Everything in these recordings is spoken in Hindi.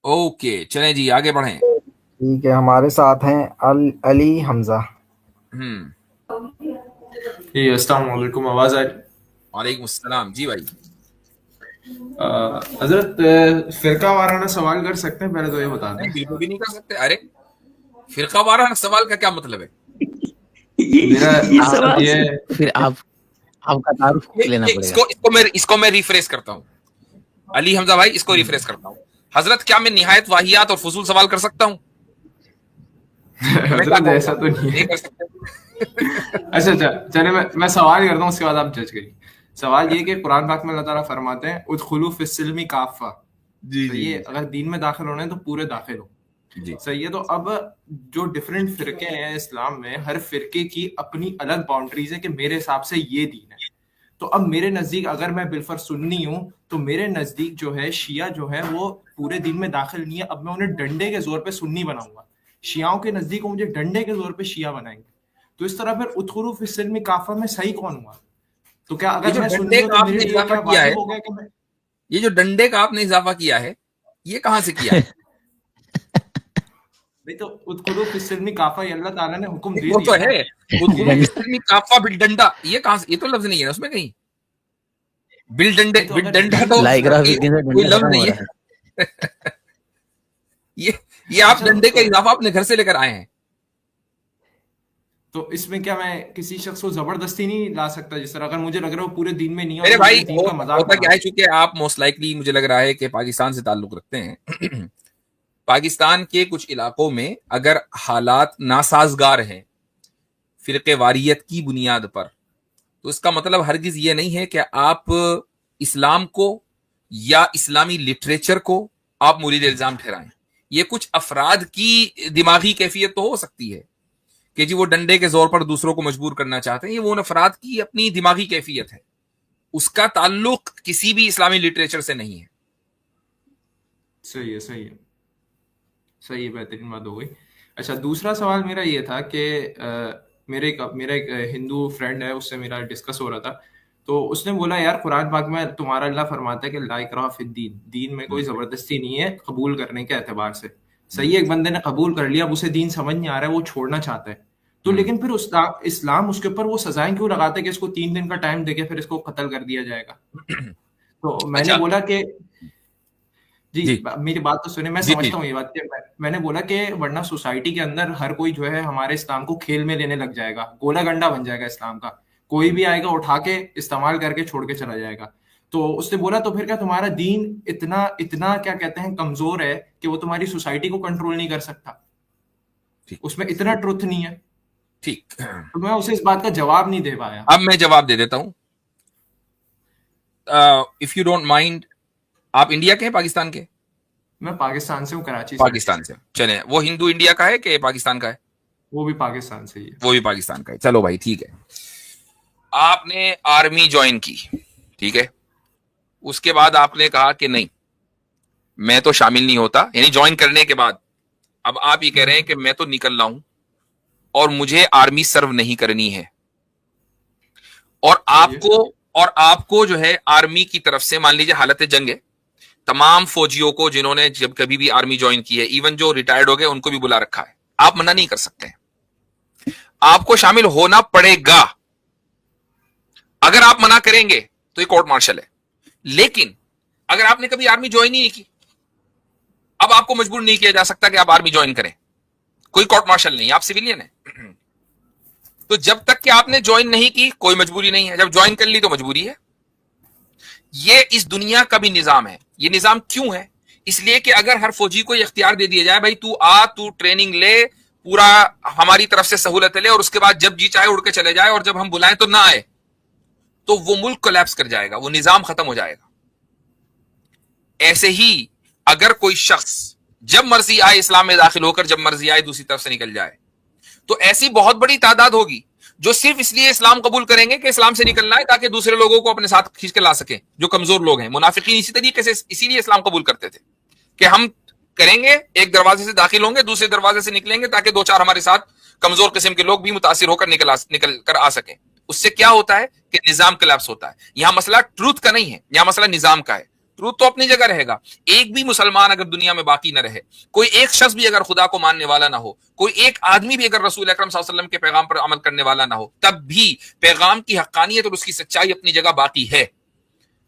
ओके चलें जी, आगे बढ़ें। ठीक है, हमारे साथ हैं अली हमजा। हम्म। जी अस्सलाम वालेकुम, आवाज़ आ रही? वालेकुम अस्सलाम जी भाई। हजरत, फिरका वाराना सवाल कर सकते हैं? पहले तो ये बता दें। नहीं, बिल्कुल भी नहीं कर सकते। अरे, फिरका वाराना सवाल का क्या मतलब है? मेरा ये मकसद सवाल ये से है। फिर आपका तारुफ लेना ये पड़ेगा। इसको मैं रिफ्रेश करता हूँ। अली हमजा भाई, इसको रिफ्रेश करता हूँ। हजरत, क्या मैं निहायत वाहियात और फजूल सवाल कर सकता हूँ? मैं क्या हजरत कहूँगा? ऐसा तो नहीं नहीं है। कर सकते। अच्छा अच्छा, चले मैं सवाल करता हूँ, उसके बाद आप जज करिए। सवाल ये कि कुरान पाक में अल्लाह ताला फरमाते हैं उदखुलू फिस्सिल्मी काफा। जी जी सही है, जी अगर दीन में दाखिल होना है तो पूरे दाखिल हो। जी। सही है, तो अब जो डिफरेंट फिरके हैं इस्लाम में, हर फिरके की अपनी अलग बाउंड्रीज है कि मेरे हिसाब से ये दीन है। तो अब मेरे नजदीक, अगर मैं बिलफर सुन्नी हूँ, तो मेरे नजदीक जो है शिया जो है वो पूरे दिन में दाखिल नहीं है। अब मैं उन्हें डंडे के जोर पे सुन्नी बनाऊंगा, शियाओं के नजदीक वो मुझे डंडे के जोर पे शिया बनाएंगे। तो इस तरह फिर उदखुलू फिस्सिल्मी काफा में सही कौन हुआ? तो क्या ये अगर जो मैं सुन्नी डंडे हूं का तो मेरे आपने लिए इजाफा क्या किया है, वाजिब हो गया कि मैं? ये जो डंडे का आपने इजाफा किया है, ये कहां से किया है? नहीं, तो उदखुलू फिस्सिल्मी काफा, ये अल्लाह ताला ने हुक्म दे वो तो दिया ना। है। उदखुलू डंडा फिस्सिल्मी काफा बिल डंडा, ये कहां से? ये तो लफ्ज नहीं है ना उसमें कहीं। बिल डंडे, नहीं, तो बिल अगर डंडा दीन तो इस तरह लाइक्रा की ये है। फिफ्टीन से कोई डंडा लफ्ज खत्म नहीं हो रहा है। है। ये ये आप अच्छा, डंडे का तो इजाफा अपने घर से लेकर आए हैं। इसमें क्या मैं किसी शख्स को जबरदस्ती नहीं ला सकता? जिस तरह अगर मुझे लग रहा है वो पूरे दिन में नहीं है और मेरे वो भाई, मेरे दीन का मजाक होता बना क्या है, रहा है। चूंकि आप मोस्ट लाइकली, मुझे लग रहा है कि पाकिस्तान से ताल्लुक रखते हैं। पाकिस्तान के कुछ इलाकों में अगर हालात नासाजगार हैं फिरके वारियत की बुनियाद पर, तो इसका मतलब हरगिज ये नहीं है कि आप इस्लाम को या इस्लामी लिटरेचर को आप मुरीद इल्जाम ठहराएं। ये कुछ अफराद की दिमागी कैफियत तो हो सकती है कि जी वो डंडे के जोर पर दूसरों को मजबूर करना चाहते हैं। ये वो उन अफराद की अपनी दिमागी कैफियत है, उसका ताल्लुक किसी भी इस्लामी लिटरेचर से नहीं है। सही है, सही है, सही है, बेहतरीन बात हो गई। अच्छा, दूसरा सवाल मेरा ये था कि मेरा एक हिंदू फ्रेंड है, उससे मेरा डिस्कस हो रहा था। तो उसने बोला, यार कुरान पाक में तुम्हारा अल्लाह फरमाता है कि ला इकराह फिद दीन, दीन में कोई जबरदस्ती नहीं है कबूल करने के एतबार से। सही है, एक बंदे ने कबूल कर लिया, अब उसे दीन समझ नहीं आ रहा है, वो छोड़ना चाहता है। तो लेकिन फिर इस्लाम उसके ऊपर वो सजाएं क्यों लगाता है कि इसको 3 दिन का टाइम देके फिर इसको कत्ल कर दिया जाएगा? तो मैंने अच्छा। बोला कि जी, जी मेरी बात तो सुने, मैं जी जी। समझता हूँ ये बात। मैंने बोला कि वरना सोसाइटी के अंदर हर कोई जो है हमारे इस्लाम को खेल में लेने लग जाएगा, गोला गंडा बन जाएगा इस्लाम का। कोई भी आएगा उठा के इस्तेमाल करके छोड़ के चला जाएगा। तो उसने बोला, तो फिर क्या तुम्हारा दीन इतना इतना क्या कहते हैं कमजोर है कि वो तुम्हारी सोसाइटी को कंट्रोल नहीं कर सकता? ठीक। उसमें इतना ट्रुथ नहीं है? ठीक। तो मैं उसे इस बात का जवाब नहीं दे पाया। अब मैं जवाब दे देता हूं, इफ यू डोंट माइंड। आप इंडिया के हैं, पाकिस्तान के? मैं पाकिस्तान से हूँ, कराची से हूँ। पाकिस्तान से। चलें, वो हिंदू इंडिया का है कि पाकिस्तान का है? वो भी पाकिस्तान से ही है। वो भी पाकिस्तान का है। चलो भाई, ठीक है। आपने आर्मी ज्वाइन की, ठीक है। उसके बाद आपने कहा कि नहीं, मैं तो शामिल नहीं होता, यानी ज्वाइन करने के बाद अब आप ये कह रहे हैं कि मैं तो निकल रहा हूं और मुझे आर्मी सर्व नहीं करनी है। और सही है। आपको और आपको जो है आर्मी की तरफ से, मान लीजिए हालत जंग है, तमाम फौजियों को जिन्होंने जब कभी भी आर्मी ज्वाइन की है, इवन जो रिटायर्ड हो गए, उनको भी बुला रखा है। आप मना नहीं कर सकते हैं, आपको शामिल होना पड़ेगा। अगर आप मना करेंगे तो ये कोर्ट मार्शल है। लेकिन अगर आपने कभी आर्मी ज्वाइन ही नहीं की, अब आपको मजबूर नहीं किया जा सकता कि आप आर्मी ज्वाइन करें। कोई कोर्ट मार्शल नहीं, आप सिविलियन है। तो जब तक कि आपने ज्वाइन नहीं की, कोई मजबूरी नहीं है। जब ज्वाइन कर ली तो मजबूरी है। ये इस दुनिया का भी निजाम है। ये निजाम क्यों है? इसलिए कि अगर हर फौजी को इख्तियार दे दिया जाए, भाई तू आ, तू ट्रेनिंग ले, पूरा हमारी तरफ से सहूलत ले, और उसके बाद जब जी चाहे उड़ के चले जाए, और जब हम बुलाएं तो ना आए, तो वो मुल्क कोलैप्स कर जाएगा, वो निजाम खत्म हो जाएगा। ऐसे ही अगर कोई शख्स जब मर्जी आए इस्लाम में दाखिल होकर, जब मर्जी आए दूसरी तरफ से निकल जाए, तो ऐसी बहुत बड़ी तादाद होगी जो सिर्फ इसलिए इस्लाम कबूल करेंगे कि इस्लाम से निकलना है, ताकि दूसरे लोगों को अपने साथ खींच के ला सके। जो कमजोर लोग हैं, मुनाफिकीन इसी तरीके से इसीलिए इस्लाम कबूल करते थे कि हम करेंगे, एक दरवाजे से दाखिल होंगे, दूसरे दरवाजे से निकलेंगे, ताकि दो चार हमारे साथ कमजोर किस्म के लोग भी मुतासिर होकर निकल कर आ सके। उससे क्या होता है कि निजाम कोलैप्स होता है। यहां मसला ट्रूथ का नहीं है, यहां मसला निजाम का है। ट्रूथ तो अपनी जगह रहेगा। एक भी मुसलमान अगर दुनिया में बाकी न रहे, कोई एक शख्स भी अगर खुदा को मानने वाला ना हो, कोई एक आदमी भी अगर रसूल अकरम सल्लल्लाहु अलैहि वसल्लम के पैगाम पर अमल करने वाला ना हो, तब भी पैगाम की हक्कानियत और उसकी सच्चाई अपनी जगह बाकी है,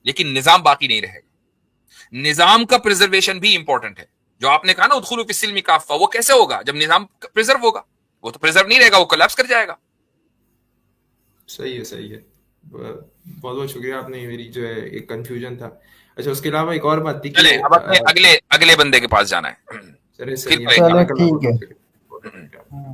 लेकिन निजाम बाकी नहीं रहेगा। निजाम का प्रिजर्वेशन भी इंपॉर्टेंट है। जो आपने कहा ना उदखुलू फिस्सिल्मी काफ़ा, वो कैसे होगा जब निजाम प्रिजर्व होगा? वो तो प्रिजर्व नहीं रहेगा, वो कोलैप्स कर जाएगा। सही है, सही है। बहुत बहुत शुक्रिया, आपने मेरी जो है एक कंफ्यूजन था। अच्छा, उसके अलावा एक और बात थी कि चले अब अपने अगले अगले बंदे के पास जाना है। चले, फिर सही है, करेंगे। चलो जज़ाकल्लाह ठीक है। बहुत शुक्रिया।